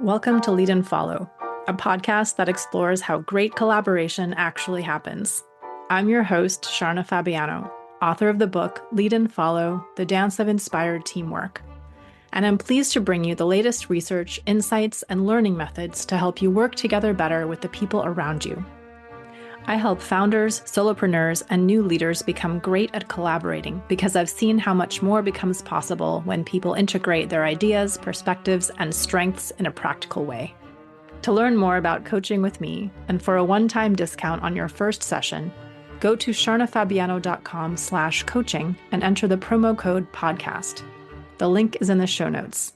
Welcome to Lead and Follow, a podcast that explores how great collaboration actually happens. I'm your host, Sharna Fabiano, author of the book Lead and Follow, The Dance of Inspired Teamwork. And I'm pleased to bring you the latest research, insights, and learning methods to help you work together better with the people around you. I help founders, solopreneurs, and new leaders become great at collaborating because I've seen how much more becomes possible when people integrate their ideas, perspectives, and strengths in a practical way. To learn more about coaching with me and for a one-time discount on your first session, go to sharnafabiano.com/coaching and enter the promo code podcast. The link is in the show notes.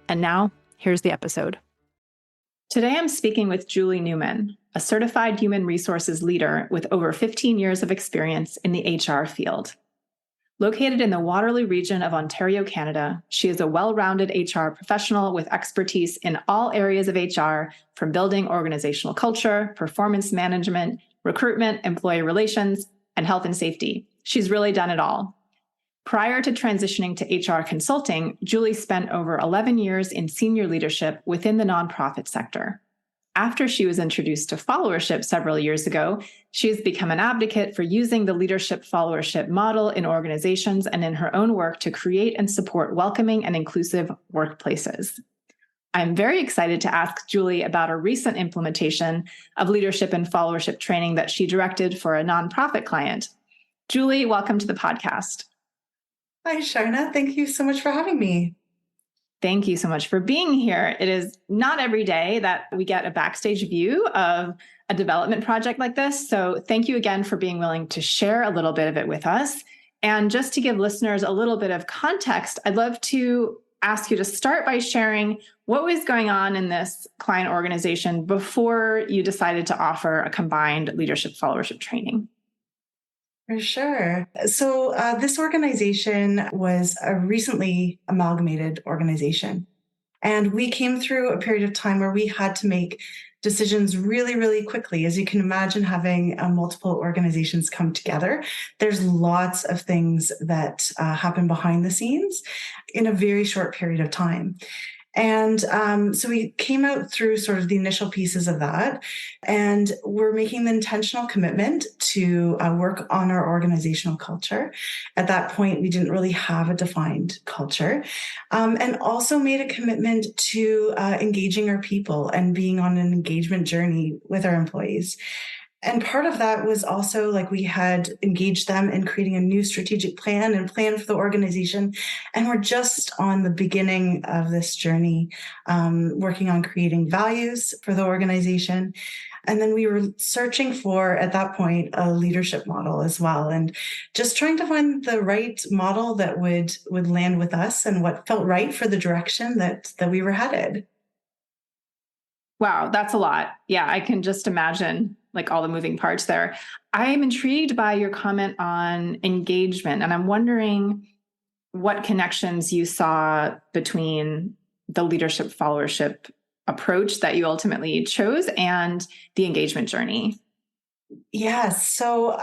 And now, here's the episode. Today, I'm speaking with Julie Newman, a certified human resources leader with over 15 years of experience in the HR field. Located in the Waterloo region of Ontario, Canada, she is a well-rounded HR professional with expertise in all areas of HR, from building organizational culture, performance management, recruitment, employee relations, and health and safety. She's really done it all. Prior to transitioning to HR consulting, Julie spent over 11 years in senior leadership within the nonprofit sector. After she was introduced to followership several years ago, she has become an advocate for using the leadership followership model in organizations and in her own work to create and support welcoming and inclusive workplaces. I'm very excited to ask Julie about a recent implementation of leadership and followership training that she directed for a nonprofit client. Julie, welcome to the podcast. Hi, Sharna. Thank you so much for having me. Thank you so much for being here. It is not every day that we get a backstage view of a development project like this. So thank you again for being willing to share a little bit of it with us. And just to give listeners a little bit of context, I'd love to ask you to start by sharing what was going on in this client organization before you decided to offer a combined leadership followership training. For sure. So this organization was a recently amalgamated organization. And we came through a period of time where we had to make decisions really, really quickly. As you can imagine, having multiple organizations come together, there's lots of things that happen behind the scenes in a very short period of time. And so we came out through sort of the initial pieces of that, and we're making the intentional commitment to work on our organizational culture. At that point, we didn't really have a defined culture, and also made a commitment to engaging our people and being on an engagement journey with our employees. And part of that was also like we had engaged them in creating a new strategic plan and plan for the organization. And we're just on the beginning of this journey, working on creating values for the organization. And then we were searching for, at that point, a leadership model as well, and just trying to find the right model that would land with us and what felt right for the direction that we were headed. Wow, that's a lot. Yeah, I can just imagine like all the moving parts there. I am intrigued by your comment on engagement, and I'm wondering what connections you saw between the leadership followership approach that you ultimately chose and the engagement journey. Yes. So,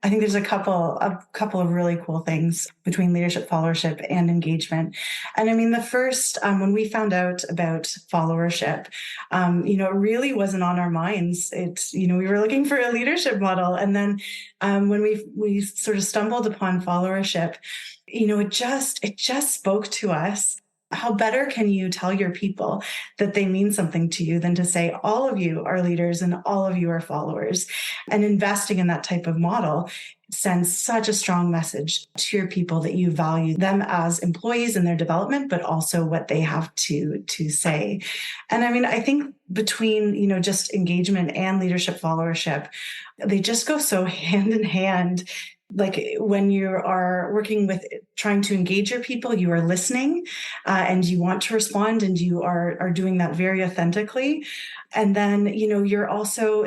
I think there's a couple of really cool things between leadership followership and engagement. And the first, when we found out about followership, it really wasn't on our minds. We were looking for a leadership model. And then when we sort of stumbled upon followership, it just spoke to us. How better can you tell your people that they mean something to you than to say all of you are leaders and all of you are followers? And investing in that type of model sends such a strong message to your people that you value them as employees and their development, but also what they have to say. And I think between, just engagement and leadership followership, they just go so hand in hand. Like when you are working with trying to engage your people, you are listening and you want to respond, and you are doing that very authentically. And then, you're also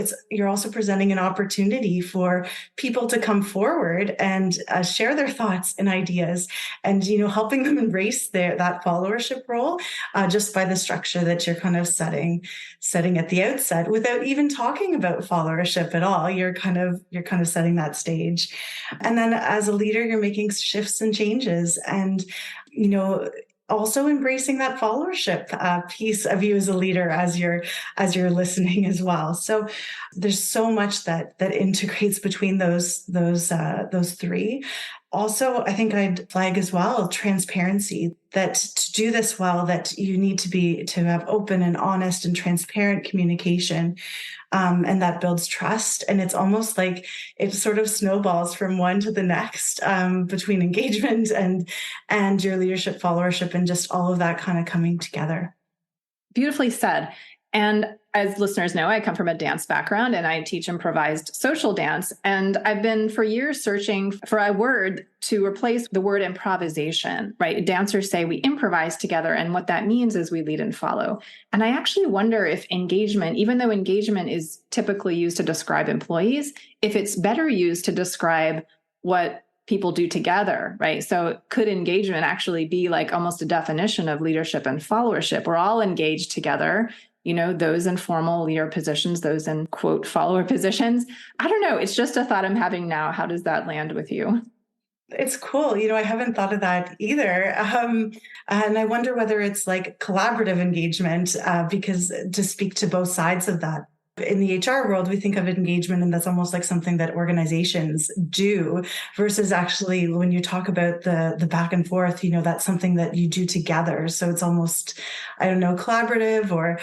presenting an opportunity for people to come forward and share their thoughts and ideas, and, helping them embrace that followership role just by the structure that you're kind of setting at the outset without even talking about followership at all. You're kind of setting that stage. And then as a leader, you're making shifts and changes. And, also embracing that followership piece of you as a leader as you're listening as well. So there's so much that integrates between those three. Also, I think I'd flag as well transparency, that to do this well, that you need to have open and honest and transparent communication. And that builds trust. And it's almost like it sort of snowballs from one to the next, between engagement and your leadership followership and just all of that kind of coming together. Beautifully said. And as listeners know, I come from a dance background and I teach improvised social dance. And I've been for years searching for a word to replace the word improvisation, right? Dancers say we improvise together. And what that means is we lead and follow. And I actually wonder if engagement, even though engagement is typically used to describe employees, if it's better used to describe what people do together, right? So could engagement actually be like almost a definition of leadership and followership? We're all engaged together, those in formal leader positions, those in quote follower positions. I don't know. It's just a thought I'm having now. How does that land with you? It's cool. I haven't thought of that either. And I wonder whether it's like collaborative engagement, because to speak to both sides of that. In the HR world, we think of engagement, and that's almost like something that organizations do, versus actually when you talk about the back and forth, that's something that you do together. So it's almost, I don't know, collaborative, or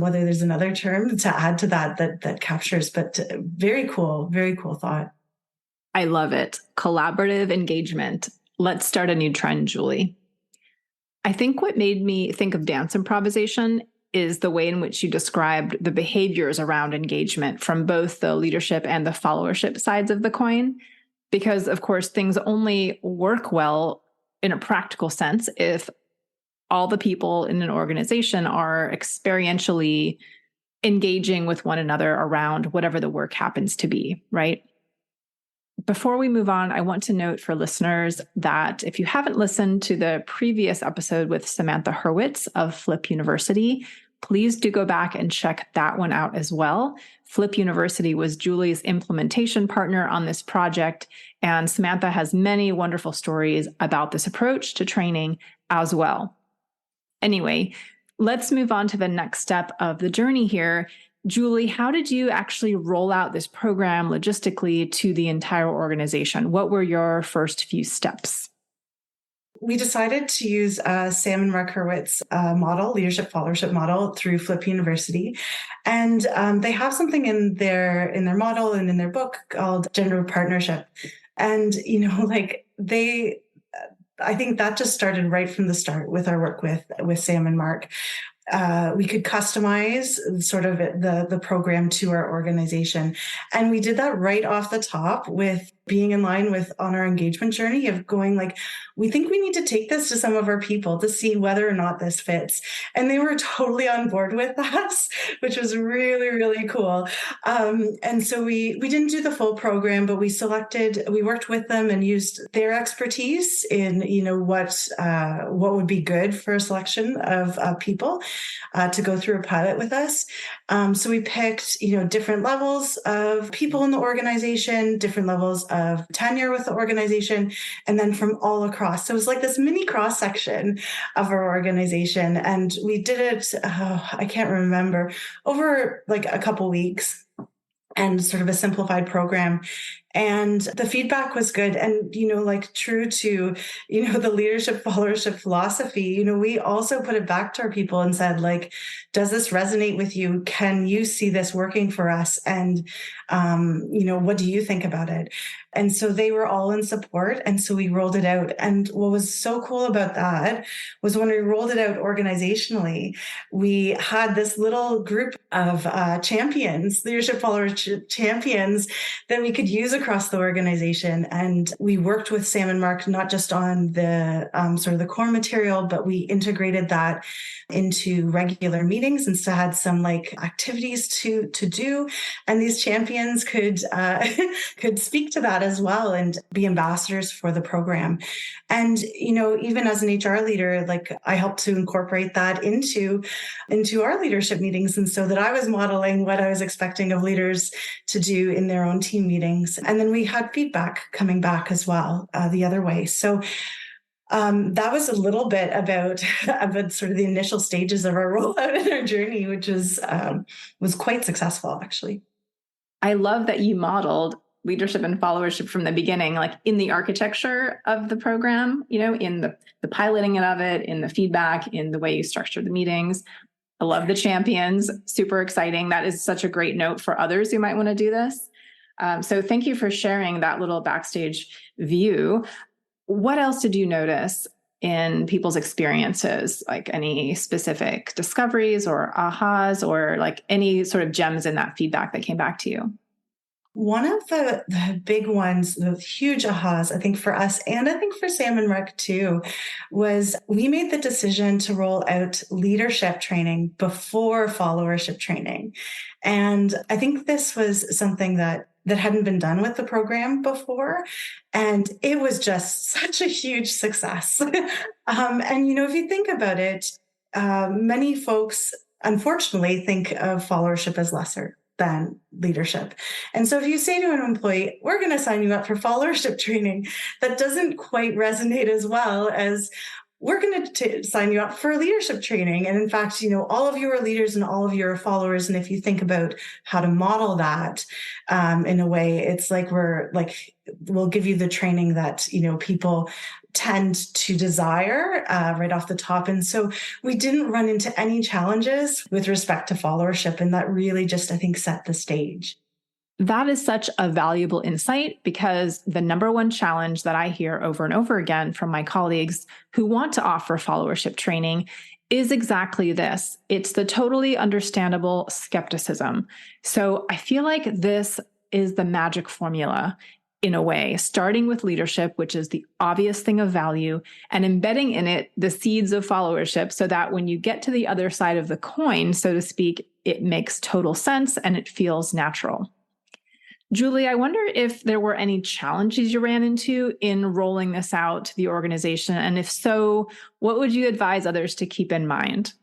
whether there's another term to add to that captures, but very cool thought. I love it. Collaborative engagement. Let's start a new trend, Julie. I think what made me think of dance improvisation is the way in which you described the behaviors around engagement from both the leadership and the followership sides of the coin. Because, of course, things only work well in a practical sense if all the people in an organization are experientially engaging with one another around whatever the work happens to be, right? Before we move on, I want to note for listeners that if you haven't listened to the previous episode with Samantha Hurwitz of Flip University, please do go back and check that one out as well. Flip University was Julie's implementation partner on this project, and Samantha has many wonderful stories about this approach to training as well. Anyway, let's move on to the next step of the journey here. Julie, how did you actually roll out this program logistically to the entire organization? What were your first few steps? We decided to use Sam and Mark Hurwitz model, leadership followership model, through Flip University. And they have something in their model and in their book called gender partnership. And, I think that just started right from the start with our work with Sam and Mark. We could customize sort of the program to our organization. And we did that right off the top with being in line with on our engagement journey of going like, we think we need to take this to some of our people to see whether or not this fits. And they were totally on board with us, which was really, really cool. And so we didn't do the full program, but we worked with them and used their expertise in, what would be good for a selection of people to go through a pilot with us. So we picked, different levels of people in the organization, different levels of tenure with the organization, and then from all across. So it was like this mini cross section of our organization. And we did it, I can't remember, over like a couple weeks, and sort of a simplified program. And the feedback was good. And, true to, the leadership followership philosophy, we also put it back to our people and said, like, does this resonate with you? Can you see this working for us? And, what do you think about it? And so they were all in support. And so we rolled it out. And what was so cool about that was when we rolled it out organizationally, we had this little group of champions, leadership followership champions, that we could use across the organization. And we worked with Sam and Mark, not just on the sort of the core material, but we integrated that into regular meetings and so had some like activities to do. And these champions could speak to that as well and be ambassadors for the program. And, even as an HR leader, like I helped to incorporate that into our leadership meetings. And so that I was modeling what I was expecting of leaders to do in their own team meetings. And then we had feedback coming back as well, the other way. So That was a little bit about about sort of the initial stages of our rollout and our journey, which was quite successful, actually. I love that you modeled leadership and followership from the beginning, like in the architecture of the program, in the piloting of it, in the feedback, in the way you structure the meetings. I love the champions. Super exciting. That is such a great note for others who might want to do this. So thank you for sharing that little backstage view. What else did you notice in people's experiences, like any specific discoveries or ahas or like any sort of gems in that feedback that came back to you? One of the big ones, the huge ahas, I think for us, and I think for Sam and Mark too, was we made the decision to roll out leadership training before followership training. And I think this was something that hadn't been done with the program before. And it was just such a huge success. And, if you think about it, many folks, unfortunately, think of followership as lesser than leadership. And so if you say to an employee, we're going to sign you up for followership training, that doesn't quite resonate as well as we're going to sign you up for leadership training. And in fact, all of you are leaders and all of you are followers. And if you think about how to model that in a way, it's like we'll give you the training that, people tend to desire right off the top. And so we didn't run into any challenges with respect to followership. And that really just, I think, set the stage. That is such a valuable insight because the number one challenge that I hear over and over again from my colleagues who want to offer followership training is exactly this. It's the totally understandable skepticism. So I feel like this is the magic formula in a way, starting with leadership, which is the obvious thing of value, and embedding in it the seeds of followership so that when you get to the other side of the coin, so to speak, it makes total sense and it feels natural. Julie, I wonder if there were any challenges you ran into in rolling this out to the organization. And if so, what would you advise others to keep in mind?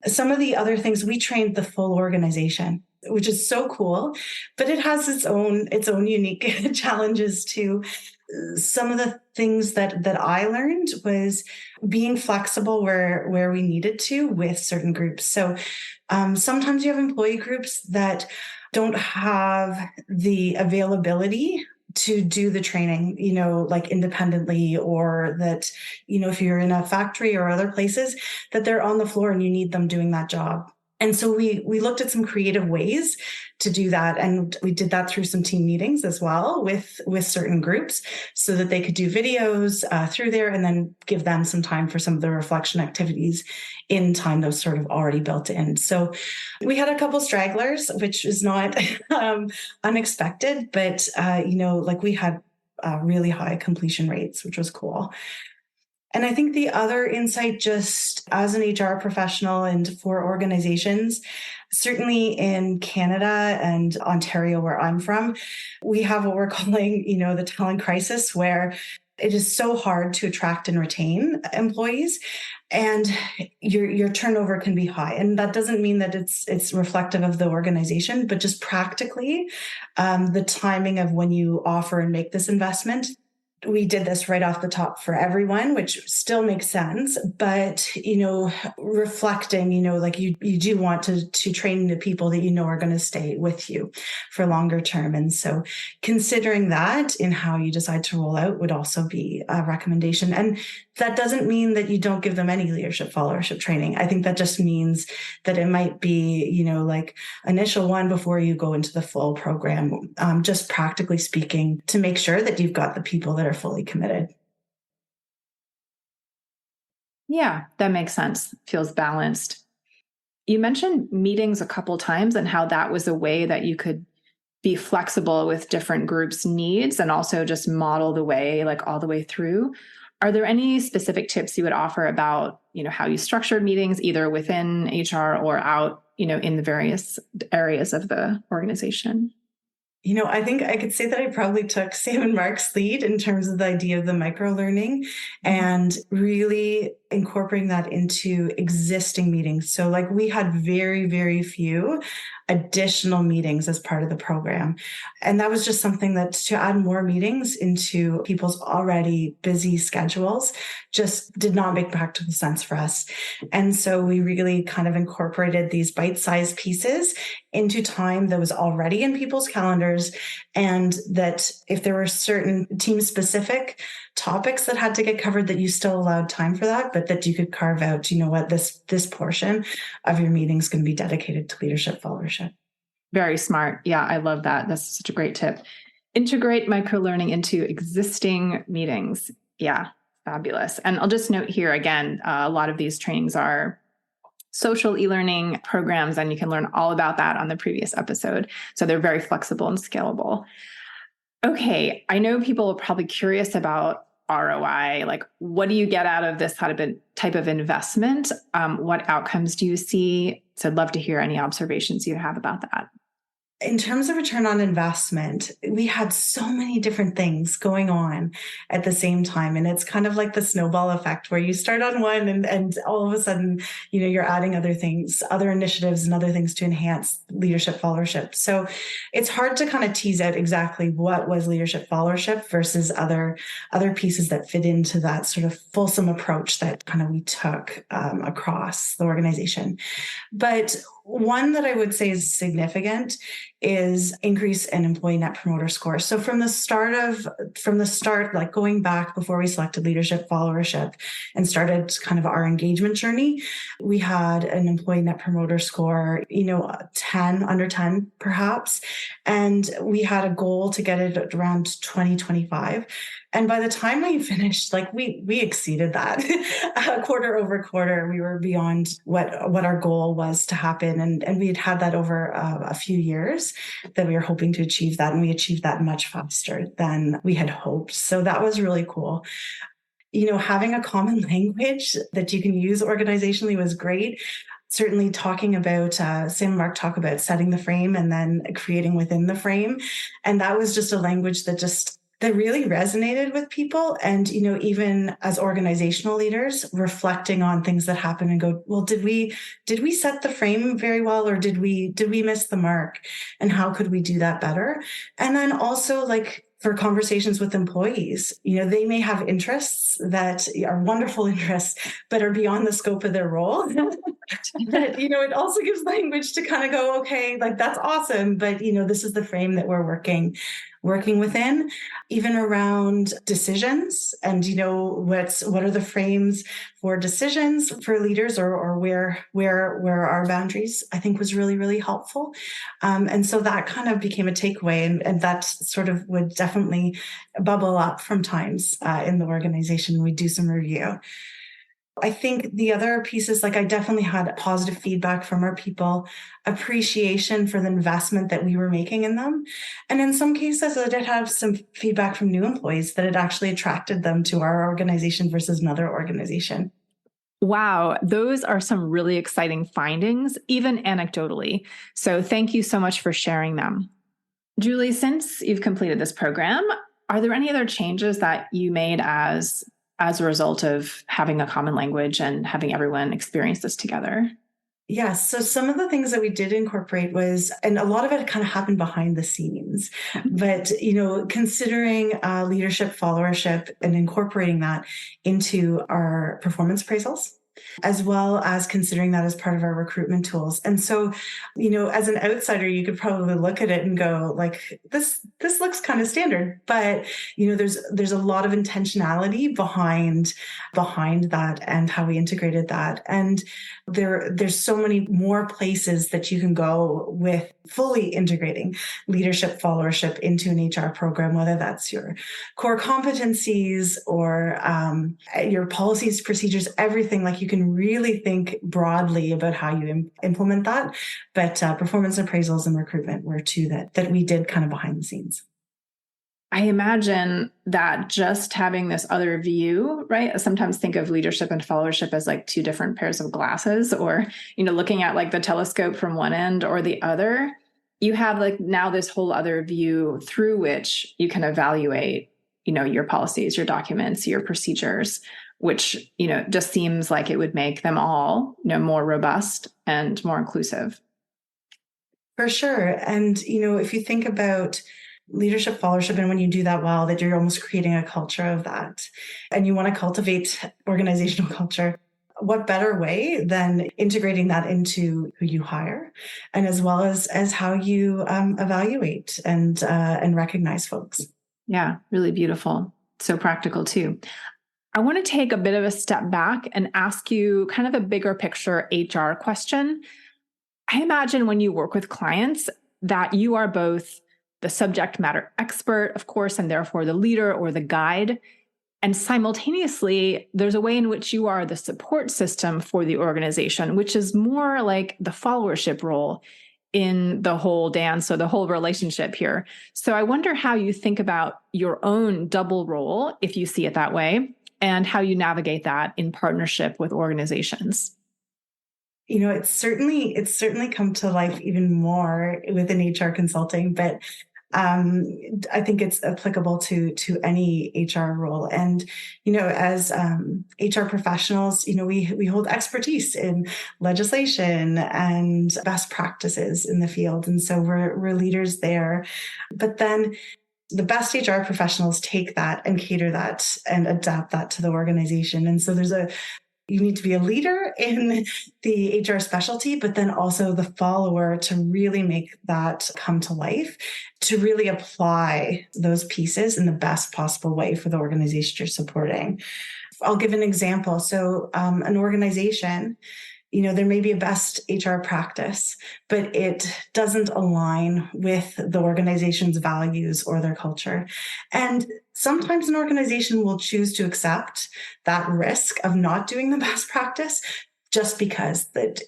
Some of the other things, we trained the full organization, which is so cool, but it has its own unique challenges too. Some of the things that I learned was being flexible where we needed to with certain groups. So sometimes you have employee groups that don't have the availability to do the training, like independently, or that, if you're in a factory or other places, that they're on the floor and you need them doing that job. And so we looked at some creative ways to do that. And we did that through some team meetings as well with certain groups so that they could do videos through there and then give them some time for some of the reflection activities in time that was sort of already built in. So we had a couple stragglers, which is not unexpected, but, we had really high completion rates, which was cool. And I think the other insight, just as an HR professional and for organizations, certainly in Canada and Ontario, where I'm from, we have what we're calling, the talent crisis, where it is so hard to attract and retain employees, and your turnover can be high. And that doesn't mean that it's reflective of the organization, but just practically, the timing of when you offer and make this investment. We did this right off the top for everyone, which still makes sense. But, reflecting, you do want to train the people that are going to stay with you for longer term. And so considering that in how you decide to roll out would also be a recommendation. And that doesn't mean that you don't give them any leadership followership training. I think that just means that it might be, like initial one before you go into the full program, just practically speaking, to make sure that you've got the people that are fully committed. Yeah, that makes sense. Feels balanced. You mentioned meetings a couple times and how that was a way that you could be flexible with different groups' needs and also just model the way, like all the way through. Are there any specific tips you would offer about, how you structured meetings either within HR or out, in the various areas of the organization? I think I could say that I probably took Sam and Mark's lead in terms of the idea of the micro learning and really incorporating that into existing meetings. So like we had very, very few additional meetings as part of the program. And that was just something that to add more meetings into people's already busy schedules just did not make practical sense for us. And so we really kind of incorporated these bite-sized pieces into time that was already in people's calendars. And that if there were certain team-specific topics that had to get covered, that you still allowed time for that, but that you could carve out, you know what, this portion of your meeting is going to be dedicated to leadership followership. Very smart. Yeah, I love that. That's such a great tip. Integrate microlearning into existing meetings. Yeah, fabulous. And I'll just note here again, a lot of these trainings are social e-learning programs, and you can learn all about that on the previous episode. So they're very flexible and scalable. Okay, I know people are probably curious about ROI. Like, what do you get out of this type of investment? What outcomes do you see? So I'd love to hear any observations you have about that. In terms of return on investment, we had so many different things going on at the same time. And it's kind of like the snowball effect where you start on one and all of a sudden, you know, you're adding other things, other initiatives and other things to enhance leadership followership. So it's hard to kind of tease out exactly what was leadership followership versus other pieces that fit into that sort of fulsome approach that kind of we took across the organization. But one that I would say is significant is increase in employee net promoter score. So from the start, like going back before we selected leadership followership and started kind of our engagement journey, we had an employee net promoter score, 10, under 10 perhaps. And we had a goal to get it at around 2025. And by the time we finished, like we exceeded that quarter over quarter. We were beyond what our goal was to happen. And we had that over a few years that we were hoping to achieve that. And we achieved that much faster than we had hoped. So that was really cool. Having a common language that you can use organizationally was great. Certainly talking about, Sam and Mark talk about setting the frame and then creating within the frame. And that was just a language that really resonated with people. And, even as organizational leaders, reflecting on things that happen and go, well, did we set the frame very well, or did we miss the mark? And how could we do that better? And then also for conversations with employees, they may have interests that are wonderful interests, but are beyond the scope of their role. But, it also gives language to kind of go, okay, that's awesome. But, this is the frame that we're working within, even around decisions and, what are the frames for decisions for leaders or where our boundaries, I think was really, really helpful. And so that kind of became a takeaway, and that sort of would definitely bubble up from times in the organization. We do some review. I think the other pieces, I definitely had positive feedback from our people, appreciation for the investment that we were making in them. And in some cases, I did have some feedback from new employees that it actually attracted them to our organization versus another organization. Wow, those are some really exciting findings, even anecdotally. So thank you so much for sharing them. Julie, since you've completed this program, are there any other changes that you made as a result of having a common language and having everyone experience this together? Yes. So some of the things that we did incorporate was, and a lot of it kind of happened behind the scenes, but, considering leadership followership and incorporating that into our performance appraisals, as well as considering that as part of our recruitment tools. And so, as an outsider, you could probably look at it and go this looks kind of standard, but, there's a lot of intentionality behind that and how we integrated that. And there's so many more places that you can go with fully integrating leadership followership into an HR program, whether that's your core competencies or your policies, procedures, everything. You can really think broadly about how you implement that. But performance appraisals and recruitment were two that we did kind of behind the scenes. I imagine that just having this other view, right? I sometimes think of leadership and followership as two different pairs of glasses, or, looking at the telescope from one end or the other. You have now this whole other view through which you can evaluate, your policies, your documents, your procedures, which, just seems like it would make them all, more robust and more inclusive. For sure. And, if you think about leadership followership, and when you do that well, that you're almost creating a culture of that, and you want to cultivate organizational culture, what better way than integrating that into who you hire, and as well as how you evaluate and recognize folks. Yeah, really beautiful. So practical too. I want to take a bit of a step back and ask you kind of a bigger picture HR question. I imagine when you work with clients that you are both the subject matter expert, of course, and therefore the leader or the guide. And simultaneously, there's a way in which you are the support system for the organization, which is more like the followership role in the whole dance or the whole relationship here. So I wonder how you think about your own double role, if you see it that way, and how you navigate that in partnership with organizations. It's certainly come to life even more within HR consulting, but I think it's applicable to any HR role. And, as HR professionals, we hold expertise in legislation and best practices in the field. And so we're leaders there. But then the best HR professionals take that and cater that and adapt that to the organization. And so you need to be a leader in the HR specialty, but then also the follower to really make that come to life, to really apply those pieces in the best possible way for the organization you're supporting. I'll give an example. So an organization, there may be a best HR practice, but it doesn't align with the organization's values or their culture. And sometimes an organization will choose to accept that risk of not doing the best practice just because that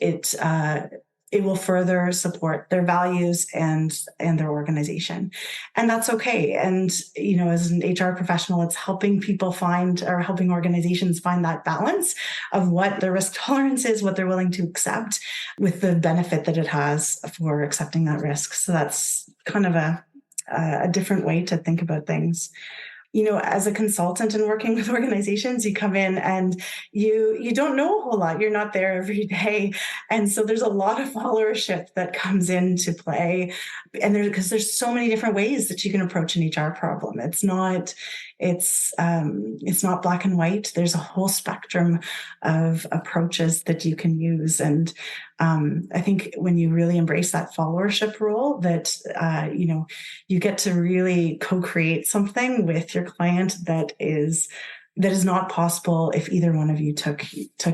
it will further support their values and their organization. And that's okay. And, as an HR professional, it's helping people helping organizations find that balance of what their risk tolerance is, what they're willing to accept with the benefit that it has for accepting that risk. So that's kind of a different way to think about things. As a consultant and working with organizations, you come in and you don't know a whole lot. You're not there every day. And so there's a lot of followership that comes into play. And because there's so many different ways that you can approach an HR problem. It's not black and white. There's a whole spectrum of approaches that you can use. And I think when you really embrace that followership role, that you get to really co-create something with your client that is not possible if either one of you took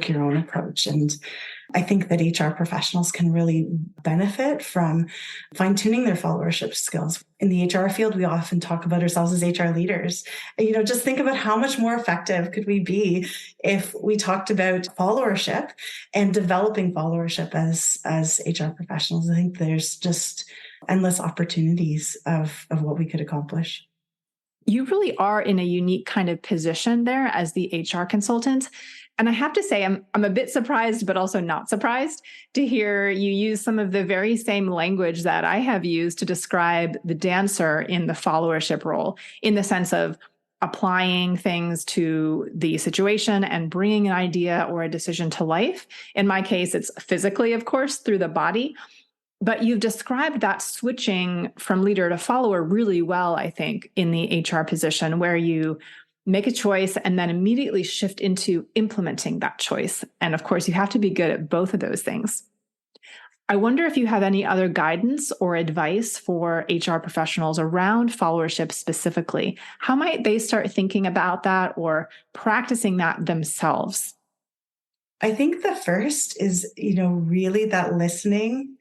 your own approach. And I think that HR professionals can really benefit from fine-tuning their followership skills. In the HR field, we often talk about ourselves as HR leaders. Just think about how much more effective could we be if we talked about followership and developing followership as HR professionals. I think there's just endless opportunities of what we could accomplish. You really are in a unique kind of position there as the HR consultant. And I have to say, I'm a bit surprised, but also not surprised to hear you use some of the very same language that I have used to describe the dancer in the followership role, in the sense of applying things to the situation and bringing an idea or a decision to life. In my case, it's physically, of course, through the body. But you've described that switching from leader to follower really well, I think, in the HR position, where you make a choice and then immediately shift into implementing that choice. And of course, you have to be good at both of those things. I wonder if you have any other guidance or advice for HR professionals around followership specifically. How might they start thinking about that or practicing that themselves? I think the first is, really that listening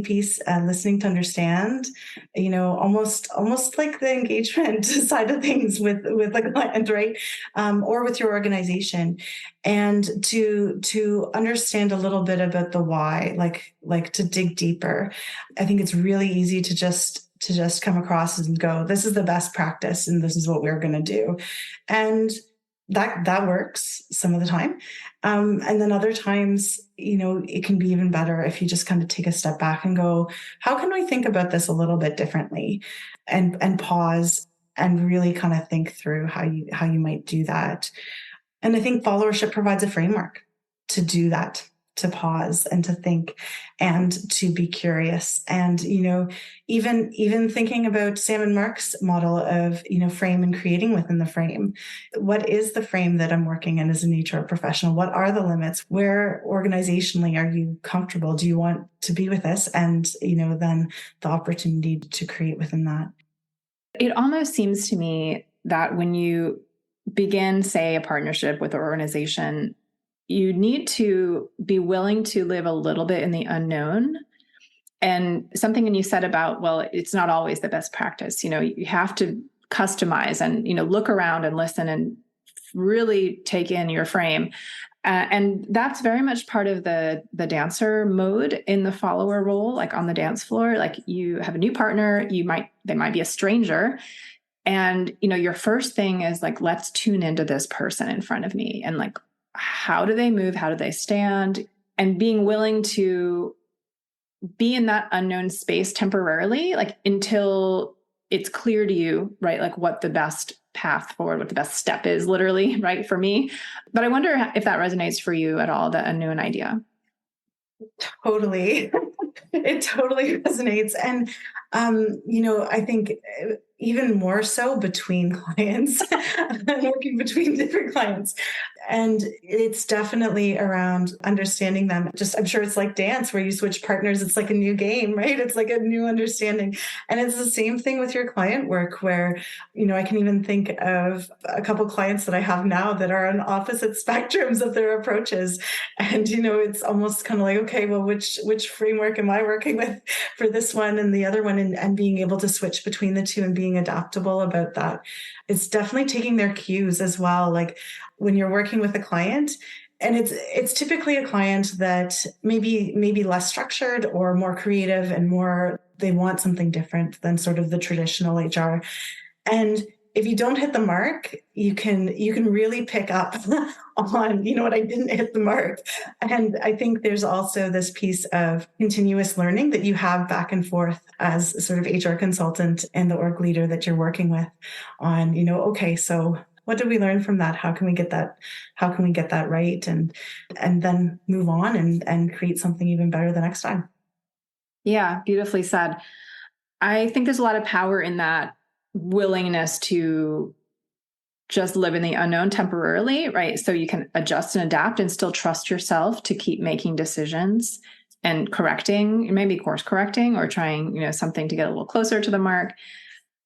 piece, listening to understand, almost like the engagement side of things with the client, right? Or with your organization, and to understand a little bit about the why, like to dig deeper. I think it's really easy to just come across and go, this is the best practice and this is what we're going to do. And that works some of the time. And then other times, it can be even better if you just kind of take a step back and go, how can we think about this a little bit differently, and pause and really kind of think through how you might do that. And I think followership provides a framework to do that, to pause and to think and to be curious. And, even thinking about Sam and Mark's model of, frame and creating within the frame. What is the frame that I'm working in as an HR professional? What are the limits? Where organizationally are you comfortable? Do you want to be with this? And, then the opportunity to create within that. It almost seems to me that when you begin, say, a partnership with an organization, you need to be willing to live a little bit in the unknown. And something you said about, well, it's not always the best practice. You have to customize and, look around and listen and really take in your frame. And that's very much part of the dancer mode in the follower role, like on the dance floor. Like you have a new partner, they might be a stranger. And, your first thing is like, let's tune into this person in front of me. And like, how do they move? How do they stand? And being willing to be in that unknown space temporarily, like until it's clear to you, right? Like what the best path forward, what the best step is, literally, right? For me. But I wonder if that resonates for you at all, the unknown idea. Totally. It totally resonates. And, I think even more so between clients, working between different clients. And it's definitely around understanding them. I'm sure it's like dance where you switch partners. It's like a new game, right? It's like a new understanding. And it's the same thing with your client work where, I can even think of a couple clients that I have now that are on opposite spectrums of their approaches. And, it's almost kind of like, okay, well, which framework am I working with for this one and the other one? And being able to switch between the two and being adaptable about that. It's definitely taking their cues as well. Like when you're working with a client, and it's typically a client that maybe less structured or more creative and more, they want something different than sort of the traditional HR. And if you don't hit the mark, you can really pick up on, what I didn't hit the mark. And I think there's also this piece of continuous learning that you have back and forth as a sort of HR consultant and the org leader that you're working with on, okay, so what did we learn from that? How can we get that right? And then move on and create something even better the next time. Yeah, beautifully said. I think there's a lot of power in that willingness to just live in the unknown temporarily, right? So you can adjust and adapt and still trust yourself to keep making decisions and correcting, maybe course correcting or trying, something to get a little closer to the mark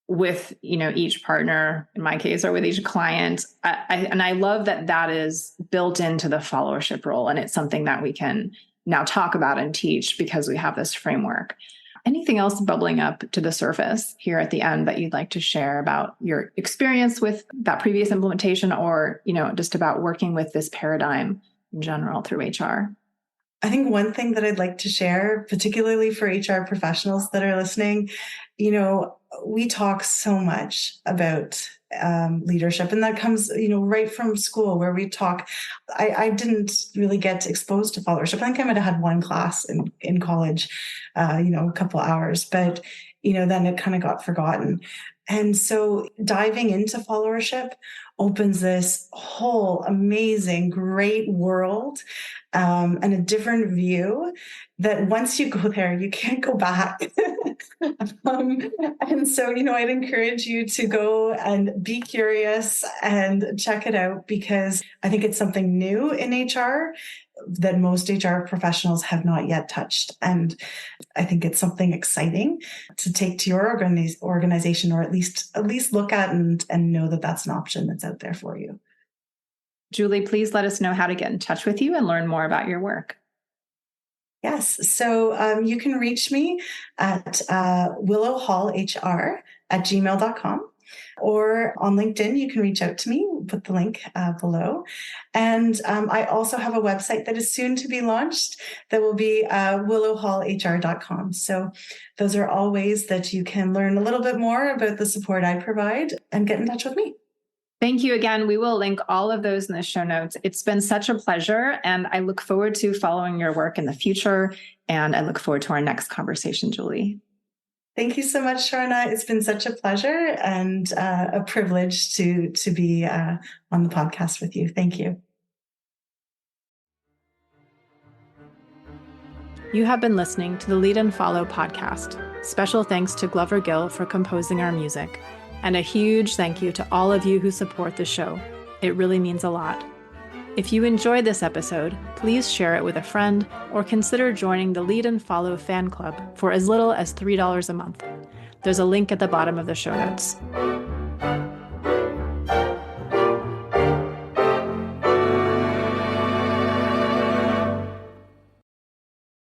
with, each partner, in my case, or with each client. I love that is built into the followership role. And it's something that we can now talk about and teach because we have this framework. Anything else bubbling up to the surface here at the end that you'd like to share about your experience with that previous implementation or, just about working with this paradigm in general through HR? I think one thing that I'd like to share, particularly for HR professionals that are listening, we talk so much about leadership, and that comes, right from school where we talk. I didn't really get exposed to followership. I think I might have had one class in college, a couple hours, but then it kind of got forgotten. And so diving into followership opens this whole amazing, great world and a different view that once you go there, you can't go back. And so, I'd encourage you to go and be curious and check it out because I think it's something new in HR that most HR professionals have not yet touched. And I think it's something exciting to take to your organization, or at least look at and know that that's an option that's out there for you. Julie, please let us know how to get in touch with you and learn more about your work. Yes. So you can reach me at willowhallhr@gmail.com. Or on LinkedIn, you can reach out to me. We'll put the link below. And I also have a website that is soon to be launched that will be willowhallhr.com. So those are all ways that you can learn a little bit more about the support I provide and get in touch with me. Thank you again. We will link all of those in the show notes. It's been such a pleasure, and I look forward to following your work in the future. And I look forward to our next conversation, Julie. Thank you so much, Sharna. It's been such a pleasure and a privilege to be on the podcast with you. Thank you. You have been listening to the Lead and Follow podcast. Special thanks to Glover Gill for composing our music, and a huge thank you to all of you who support the show. It really means a lot. If you enjoyed this episode, please share it with a friend or consider joining the Lead and Follow fan club for as little as $3 a month. There's a link at the bottom of the show notes.